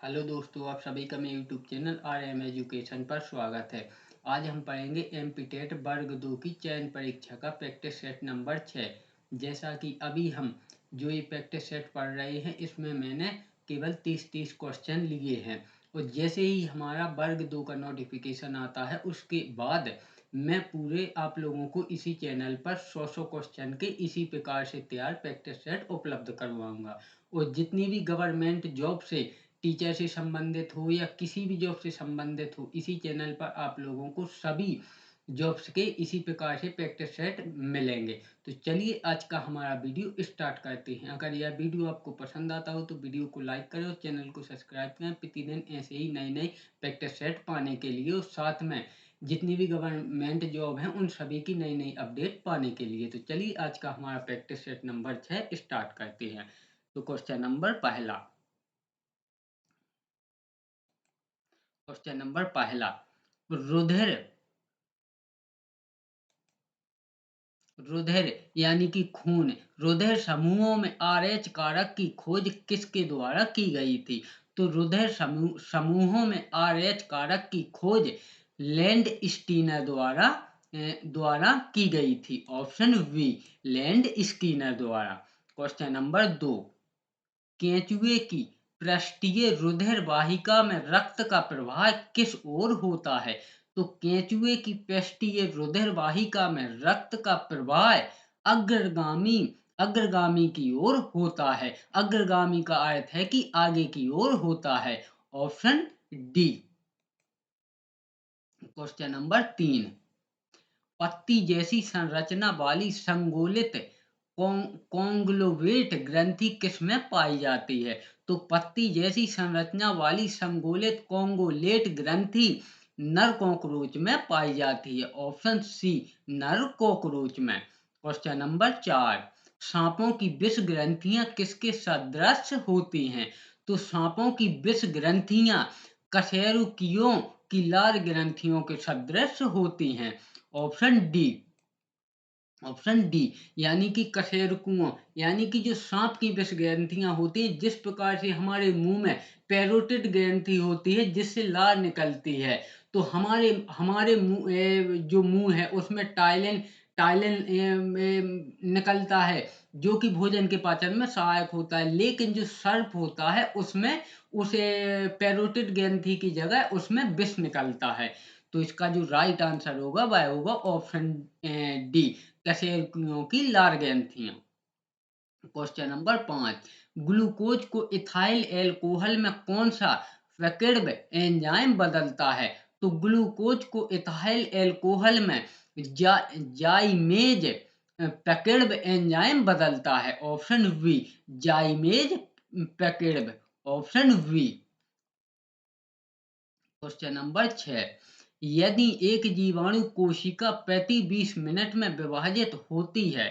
Hello दोस्तों, आप सभी का मेरे यूट्यूब चैनल RM एजुकेशन पर स्वागत है। आज हम पढ़ेंगे एमपीटेट वर्ग 2 की चयन परीक्षा का प्रैक्टिस सेट नंबर 6। जैसा कि अभी हम जो ये प्रैक्टिस सेट पढ़ रहे हैं, इसमें मैंने केवल 30 क्वेश्चन लिए हैं। और जैसे ही हमारा वर्ग 2 का नोटिफिकेशन आता है, उसके बाद मैं पूरे आप लोगों को इसी चैनल पर 100 क्वेश्चन के इसी प्रकार से तैयार प्रैक्टिस सेट उपलब्ध करवाऊंगा। और जितनी भी गवर्नमेंट जॉब से टीचर से संबंधित हो या किसी भी जॉब से संबंधित हो, इसी चैनल पर आप लोगों को सभी जॉब्स के इसी प्रकार से प्रैक्टिस सेट मिलेंगे। तो चलिए आज का हमारा वीडियो स्टार्ट करते हैं। अगर यह वीडियो आपको पसंद आता हो तो वीडियो को लाइक करें और चैनल को सब्सक्राइब करें प्रतिदिन ऐसे ही नई नई प्रैक्टिस सेट पाने के लिए, और साथ में जितनी भी गवर्नमेंट जॉब हैं उन सभी की नई नई अपडेट पाने के लिए। तो चलिए आज का हमारा प्रैक्टिस सेट नंबर 6 स्टार्ट करते हैं। तो क्वेश्चन नंबर पहला, क्वेश्चन नंबर पहला, रुधिर रुधिर यानी कि खून, रुधिर समूहों में RH कारक की खोज किसके द्वारा की गई थी? तो रुधिर समूहों में RH कारक की खोज लैंड स्टीनर द्वारा की गई थी। ऑप्शन बी, लैंड स्टीनर द्वारा। क्वेश्चन नंबर 2, केंचुए की पृष्ठीय रुधिर वाहिका में रक्त का प्रवाह किस ओर होता है? तो केंचुए की पृष्ठीय रुधिर वाहिका में रक्त का प्रवाह अग्रगामी अग्रगामी की ओर होता है। अग्रगामी का अर्थ है कि आगे की ओर होता है। Option D. क्वेश्चन नंबर 3, पत्ती जैसी संरचना वाली संगोलित कॉन्ग्लोवेट ग्रंथि किसमें पाई जाती है? तो पत्ती जैसी संरचना वाली संगोलित कॉन्गोलेट ग्रंथि नर कॉकरोच में पाई जाती है। ऑप्शन सी, नर कॉकरोच में। क्वेश्चन नंबर 4, सांपों की विष ग्रंथियां किसके सदृश होती हैं? तो सांपों की विष ग्रंथियां कशेरुकियों की लार ग्रंथियों के सदृश होती हैं। Option D. ऑप्शन डी यानी कि कशेरुकियों, यानी कि जो सांप की विष ग्रंथियां होती हैं, जिस प्रकार से हमारे मुंह में पैरोटिड ग्रंथि होती है जिससे लार निकलती है, तो हमारे हमारे मुंह जो मुंह है उसमें टाइलिन टाइलिन निकलता है, जो कि भोजन के पाचन में सहायक होता है। लेकिन जो सर्प होता है उसमें उसे पैरोटिड ग्रंथि की जगह उसमें विष निकलता है। तो इसका जो राइट आंसर होगा वह होगा ऑप्शन डी, कशेरुकियों की लार ग्रंथियां। क्वेश्चन नंबर 5, ग्लूकोज को इथाइल एल्कोहल में कौन सा प्रकीर्णक एंजाइम बदलता है? तो ग्लूकोज को इथाइल एल्कोहल में जाइमेज प्रकीर्णक एंजाइम बदलता है। ऑप्शन बी, जाइमेज प्रकीर्णक। Option B. क्वेश्चन नंबर 6, यदि एक जीवाणु कोशिका प्रति 20 मिनट में विभाजित होती है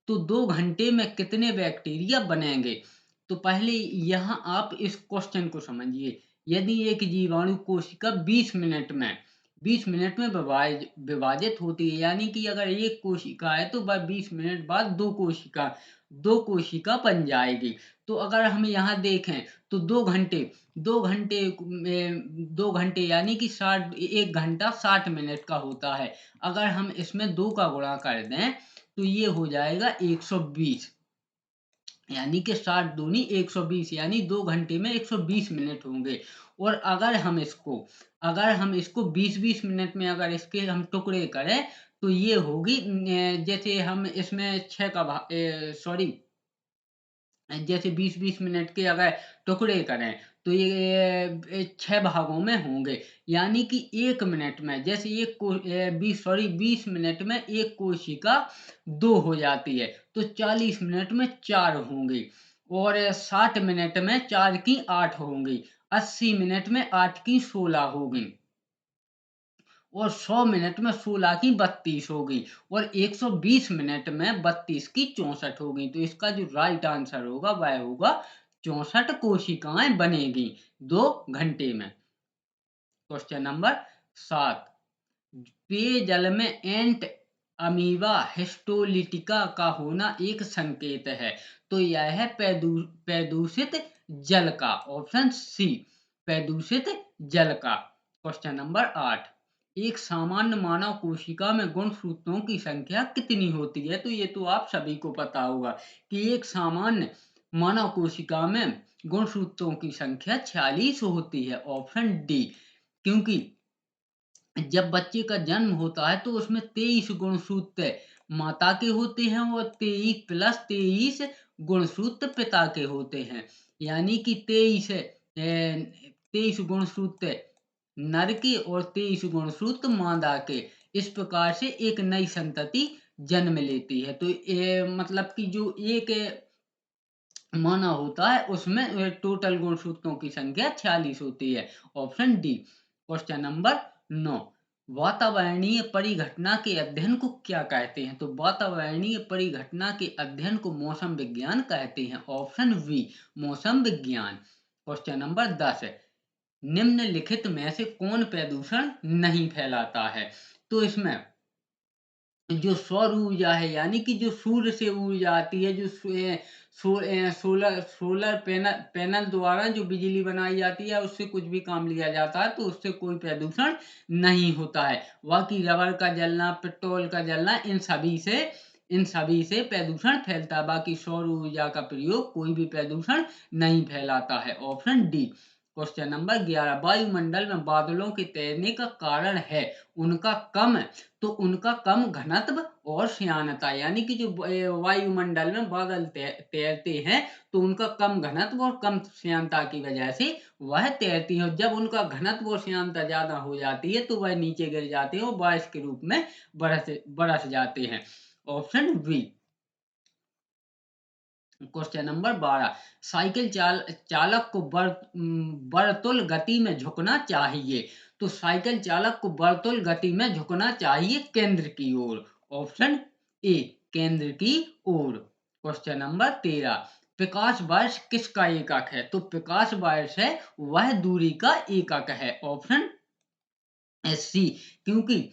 तो 2 घंटे में कितने बैक्टीरिया बनेंगे? तो पहले यहाँ आप इस क्वेश्चन को समझिए। यदि एक जीवाणु कोशिका 20 मिनट में विभाजित होती है, यानी कि अगर एक कोशिका है तो वह 20 मिनट बाद दो कोशिका बन जाएगी। तो अगर हम यहाँ देखें तो 2 घंटे यानी कि 1 घंटा 60 मिनट का होता है। अगर हम इसमें 2 का गुणा कर दें तो ये हो जाएगा 120, यानी कि 60 दूनी 120, यानी 2 घंटे में 120 मिनट होंगे। और अगर हम इसको 20-20 मिनट में अगर इसके हम टुकड़े करें तो ये होगी, जैसे हम इसमें 6 का सॉरी, जैसे 20-20 मिनट के अगर टुकड़े करें तो ये 6 भागों में होंगे। यानी कि 1 मिनट में, जैसे 20 मिनट में एक कोशिका 2 हो जाती है, तो 40 मिनट में 4 होंगी। और 60 मिनट में 4 की 8 होंगी। 80 मिनट में 8 की 16 होगी। और 100 मिनट में 16 की 32 होगी। और 120 मिनट में 32 की 64 होगी। तो इसका जो राइट आंसर होगा वह होगा 64 कोशिकाएं बनेगी 2 घंटे में। क्वेश्चन नंबर 7, पेयजल में एंट अमीबा हिस्टोलिटिका का होना एक संकेत है। तो यह है प्रदूषित जल का। ऑप्शन सी, प्रदूषित जल का। क्वेश्चन नंबर 8, एक सामान्य मानव कोशिका में गुणसूत्रों की संख्या कितनी होती है? तो ये तो आप सभी को पता होगा कि एक सामान्य मानव कोशिका में गुणसूत्रों की संख्या 46 होती है। ऑप्शन डी, क्योंकि जब बच्चे का जन्म होता है तो उसमें 23 गुणसूत्र माता के होते हैं और 23 प्लस 23 गुणसूत्र पिता के होते हैं, यानी कि 23 गुणसूत्र नर के और 23 गुणसूत्र मादा के। इस प्रकार से एक नई संतति जन्म लेती है। तो मतलब कि जो एक माना होता है उसमें टोटल गुणसूत्रों की संख्या 46 होती है। Option D. क्वेश्चन नंबर 9, वातावरणीय परिघटना के अध्ययन को क्या कहते हैं? तो वातावरणीय परिघटना के अध्ययन को मौसम विज्ञान कहते हैं। ऑप्शन बी, मौसम विज्ञान। क्वेश्चन नंबर 10, निम्नलिखित में से कौन प्रदूषण नहीं फैलाता है? तो इसमें जो सौर ऊर्जा है, यानी कि जो सूर्य से ऊर्जा आती है, जो सोलर पैनल द्वारा जो बिजली बनाई जाती है, उससे कुछ भी काम लिया जाता है तो उससे कोई प्रदूषण नहीं होता है। बाकी रबर का जलना, पेट्रोल का जलना, इन सभी से प्रदूषण फैलता है। बाकी सौर ऊर्जा का प्रयोग कोई भी प्रदूषण नहीं फैलाता है। Option D. क्वेश्चन नंबर 11, वायुमंडल में बादलों के तैरने का कारण है उनका कम घनत्व और श्यानता, यानी कि जो वायुमंडल में बादल तैरते हैं तो उनका कम घनत्व और कम श्यानता की वजह से वह तैरती हैं। जब उनका घनत्व और श्यानता ज्यादा हो जाती है तो वह नीचे गिर जाते हैं और बारिश के रूप में बरस जाते हैं। Option B. Question number 12, cycle चालक को वर्तुल गति में झुकना चाहिए। तो साइकिल चालक को वर्तुल गति में झुकना चाहिए केंद्र की ओर। ऑप्शन ए, केंद्र की ओर। क्वेश्चन नंबर 13, प्रकाश वर्ष किसका एकक है? तो प्रकाश वर्ष है वह दूरी का एकक है। ऑप्शन सी, क्योंकि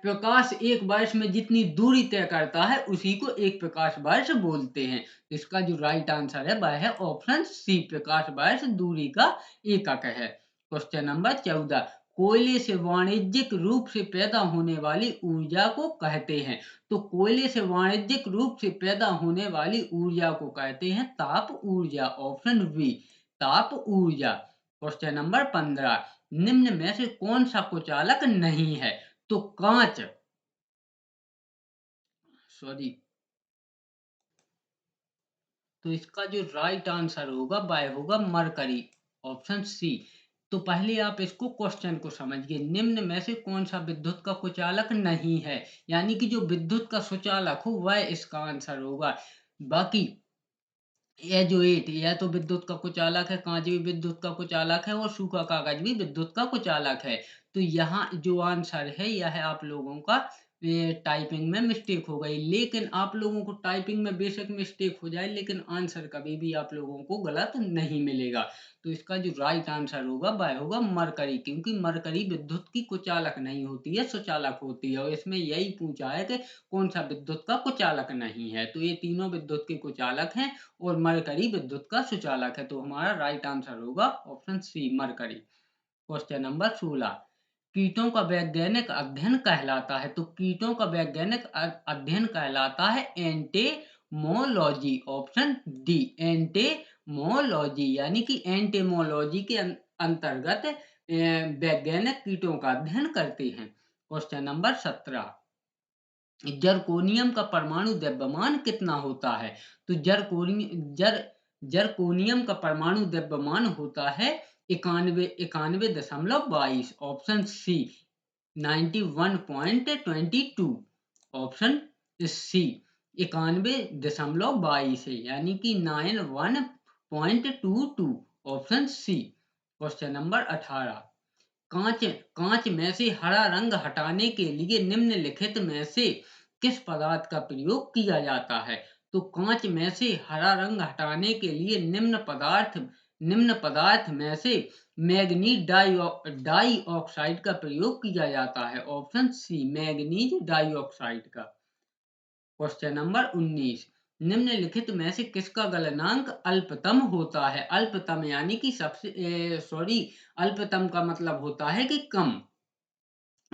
प्रकाश एक वर्ष में जितनी दूरी तय करता है उसी को एक प्रकाश वर्ष बोलते हैं। इसका जो राइट आंसर है वह है ऑप्शन सी, प्रकाश वर्ष दूरी का एकक है। क्वेश्चन नंबर 14, कोयले से वाणिज्यिक रूप से पैदा होने वाली ऊर्जा को कहते हैं। तो कोयले से वाणिज्यिक रूप से पैदा होने वाली ऊर्जा को कहते हैं ताप ऊर्जा। ऑप्शन बी, ताप ऊर्जा। क्वेश्चन नंबर 15, निम्न में से कौन सा कुचालक नहीं है? तो कांच, सॉरी, तो इसका जो राइट आंसर होगा वह होगा मरकरी। Option C. तो पहले आप इसको क्वेश्चन को समझिए, निम्न में से कौन सा विद्युत का कुचालक नहीं है, यानी कि जो विद्युत का सुचालक हो वह इसका आंसर होगा। बाकी एजुएट, यह तो विद्युत का कुचालक है, कांच भी विद्युत का कुचालक है और सूखा कागज भी विद्युत का कुचालक है। तो यहाँ जो आंसर है यह आप लोगों का टाइपिंग में मिस्टेक हो गई, लेकिन आप लोगों को टाइपिंग में बेशक मिस्टेक हो जाए लेकिन आंसर कभी भी आप लोगों को गलत नहीं मिलेगा। तो इसका जो राइट आंसर होगा वह होगा मरकरी, क्योंकि मरकरी विद्युत की कुचालक नहीं होती है, सुचालक होती है। और इसमें यही पूछा है कि कौन सा विद्युत का कुचालक नहीं है, तो ये तीनों विद्युत के कुचालक हैं और मरकरी विद्युत का सुचालक है। तो हमारा राइट आंसर होगा option C, mercury. Question number 16, कीटों का वैज्ञानिक अध्ययन कहलाता है। तो कीटों का वैज्ञानिक अध्ययन कहलाता है एंटेमोलॉजी। ऑप्शन डी, एंटेमोलॉजी, यानी कि एंटेमोलॉजी के अंतर्गत वैज्ञानिक कीटों का अध्ययन करते हैं। क्वेश्चन नंबर 17, जरकोनियम का परमाणु द्रव्यमान कितना होता है? तो जरकोनियम का परमाणु द्रव्यमान होता है 91.22। Option C, 91.22। ऑप्शन सी, 91.22 है, यानी कि 91.22। Option C. क्वेश्चन नंबर 18, कांच कांच में से हरा रंग हटाने के लिए निम्नलिखित में से किस पदार्थ का प्रयोग किया जाता है? तो कांच में से हरा रंग हटाने के लिए निम्न पदार्थ में से मैग्नीज डाइऑक्साइड का प्रयोग किया जाता है। ऑप्शन सी, मैग्नीज डाइऑक्साइड का। क्वेश्चन नंबर 19, निम्नलिखित में से किसका गलनांक अल्पतम होता है? अल्पतम यानी कि अल्पतम का मतलब होता है कि कम।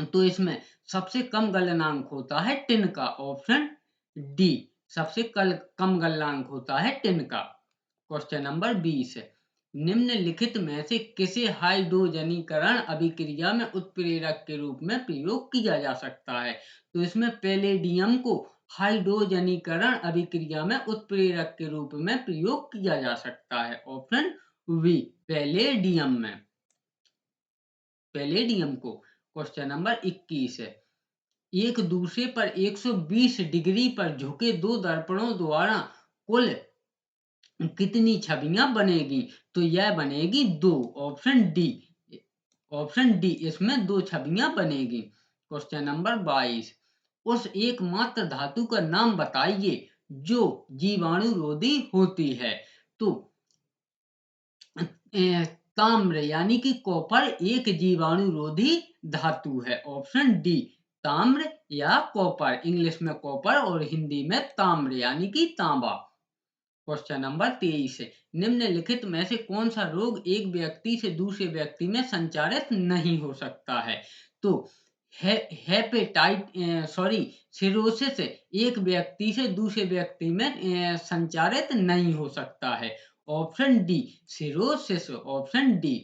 तो इसमें सबसे कम गलनांक होता है टिन का, ऑप्शन डी। सबसे कम गलनांक होता है टिन का। क्वेश्चन नंबर 20 है, निम्नलिखित में से किसे हाइड्रोजनीकरण अभिक्रिया में उत्प्रेरक के रूप में प्रयोग किया जा सकता है? तो इसमें पैलेडियम को हाइड्रोजनीकरण अभिक्रिया में उत्प्रेरक के रूप में प्रयोग किया जा सकता है, ऑप्शन बी, पैलेडियम में, पैलेडियम को। क्वेश्चन नंबर 21 है, एक दूसरे पर 120 डिग्री पर झुके दो दर्पणों द्वारा कुल कितनी छवियां बनेगी? तो यह बनेगी दो, ऑप्शन डी, ऑप्शन डी, इसमें दो छवियां बनेगी। क्वेश्चन नंबर 22, उस एकमात्र धातु का नाम बताइए जो जीवाणुरोधी होती है। तो ताम्र यानी कि कॉपर एक जीवाणुरोधी धातु है, ऑप्शन डी, ताम्र या कॉपर, इंग्लिश में कॉपर और हिंदी में ताम्र यानी कि तांबा। क्वेश्चन नंबर 23 है, निम्नलिखित में से कौन सा रोग एक व्यक्ति से दूसरे व्यक्ति में संचारित नहीं हो सकता है? तो सिरोसिस एक व्यक्ति से दूसरे व्यक्ति में संचारित नहीं हो सकता है, option D, cirrhosis, option D.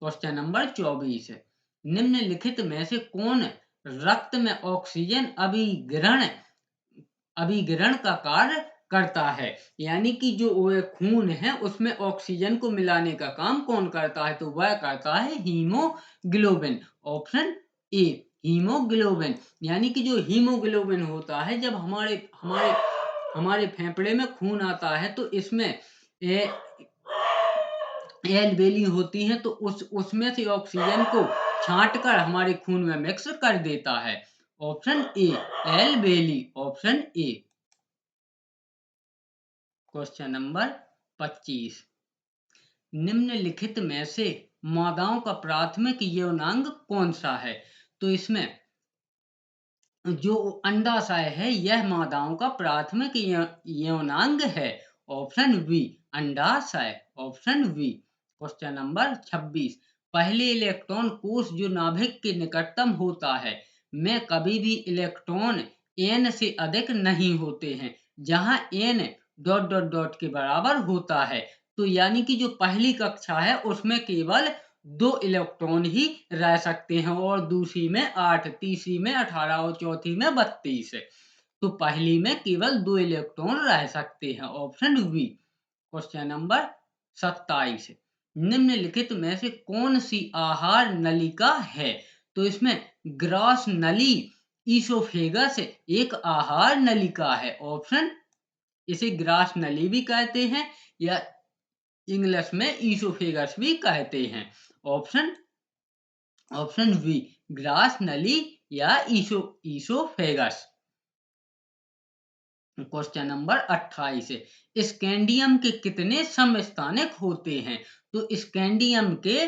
Question number 24 है, निम्नलिखित में से कौन रक्त में ऑक्सीजन अभिग्रहण का कार्य करता है? यानी कि जो खून है उसमें ऑक्सीजन को मिलाने का काम कौन करता है? तो वह करता है हीमोग्लोबिन, ऑप्शन ए, हीमोग्लोबिन। यानी कि जो हीमोग्लोबिन होता है, जब हमारे हमारे हमारे फेफड़े में खून आता है तो इसमें एल्वेली होती है, तो उसमें से ऑक्सीजन को छांटकर हमारे खून में मिक्स कर देता है, option A, alveoli, option A. Question number 25, निम्नलिखित में से मादाओं का प्राथमिक यौनांग कौन सा है? तो इसमें जो अंडाशय है यह मादाओं का प्राथमिक यौनांग है, ऑप्शन बी, अंडाशय, ऑप्शन बी। क्वेश्चन नंबर 26, पहले इलेक्ट्रॉन कोष जो नाभिक के निकटतम होता है में कभी भी इलेक्ट्रॉन n से अधिक नहीं होते हैं, जहां n डॉट डॉट डॉट के बराबर होता है। तो यानी कि जो पहली कक्षा है उसमें केवल 2 इलेक्ट्रॉन ही रह सकते हैं, और दूसरी में 8, तीसरी में 18 और चौथी में 32 है। तो पहली में केवल 2 इलेक्ट्रॉन रह सकते हैं, ऑप्शन बी। क्वेश्चन नंबर 27, निम्नलिखित में से कौन सी आहार नलिका है? तो इसमें ग्रास नली ईसोफेगस एक आहार नलिका है, ऑप्शन, इसे ग्रास नली भी कहते हैं या इंग्लिश में ईसोफेगस भी कहते हैं, ऑप्शन ऑप्शन बी, ग्रास नली या ईसोफेगस। क्वेश्चन नंबर 28 है, स्कैंडियम के कितने समस्थानिक होते हैं? तो स्कैंडियम के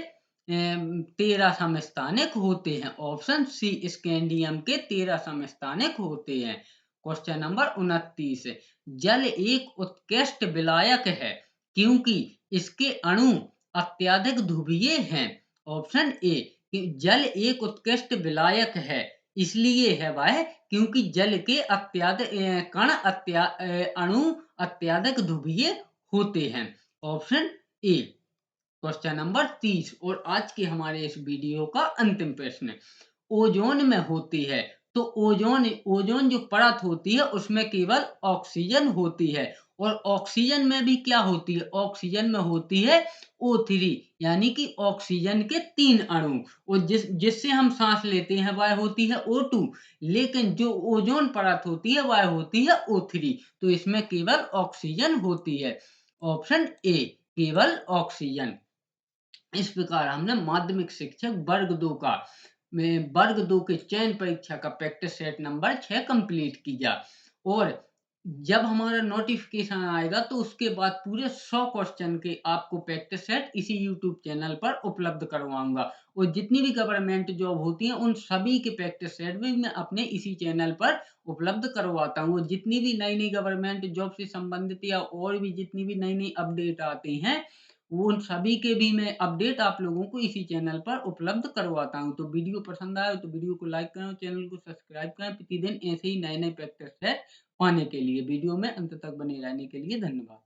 13 समस्थानिक होते हैं, ऑप्शन सी, स्कैंडियम के 13 समस्थानिक होते हैं। क्वेश्चन नंबर 29 है, जल एक उत्कृष्ट विलायक है क्योंकि इसके अणु अत्यधिक ध्रुवीय हैं, ऑप्शन ए, कि जल एक उत्कृष्ट विलायक है इसलिए है वह क्योंकि जल के अणु अत्यधिक ध्रुवीय होते हैं, ऑप्शन ए। क्वेश्चन नंबर 30 और आज के हमारे इस वीडियो का अंतिम प्रश्न, ओजोन में होती है। तो ओजोन ओजोन जो परत होती है उसमें केवल ऑक्सीजन होती है, और ऑक्सीजन में भी क्या होती है? ऑक्सीजन में होती है O3, यानी कि ऑक्सीजन के 3 अणु, और जिससे हम सांस लेते हैं वह होती है O2, लेकिन जो ओजोन परत होती है वह होती है O3। तो इसमें केवल ऑक्सीजन होती है, ऑप्शन ए, केवल ऑक्सीजन। इस प्रकार हमने माध्यमिक शिक्षक वर्ग 2 के चयन परीक्षा का प्रैक्टिस सेट नंबर 6 कंप्लीट किया, और जब हमारा नोटिफ़िकेशन आएगा तो उसके बाद पूरे 100 क्वेश्चन के आपको प्रैक्टिस सेट इसी यूट्यूब चैनल पर उपलब्ध करवाऊँगा और जितनी भी गवर्नमेंट जॉब होती हैं उन सभी के प्रैक्टिस सेट भी मैं अपने इसी चैनल पर उपलब्ध करवाता हूँ। और जितनी भी नई-नई गवर्नमेंट जॉब से संबंधित या और भी जितनी भी नई-नई अपडेट आती हैं, वो उन सभी के भी मैं अपडेट आप लोगों को इसी चैनल पर उपलब्ध करवाता हूँ। तो वीडियो पसंद आए तो वीडियो को लाइक करें और चैनल को सब्सक्राइब करें। प्रतिदिन ऐसे ही नए-नए प्रैक्टिस सेट पाने के लिए वीडियो में अंत तक बने रहने के लिए धन्यवाद।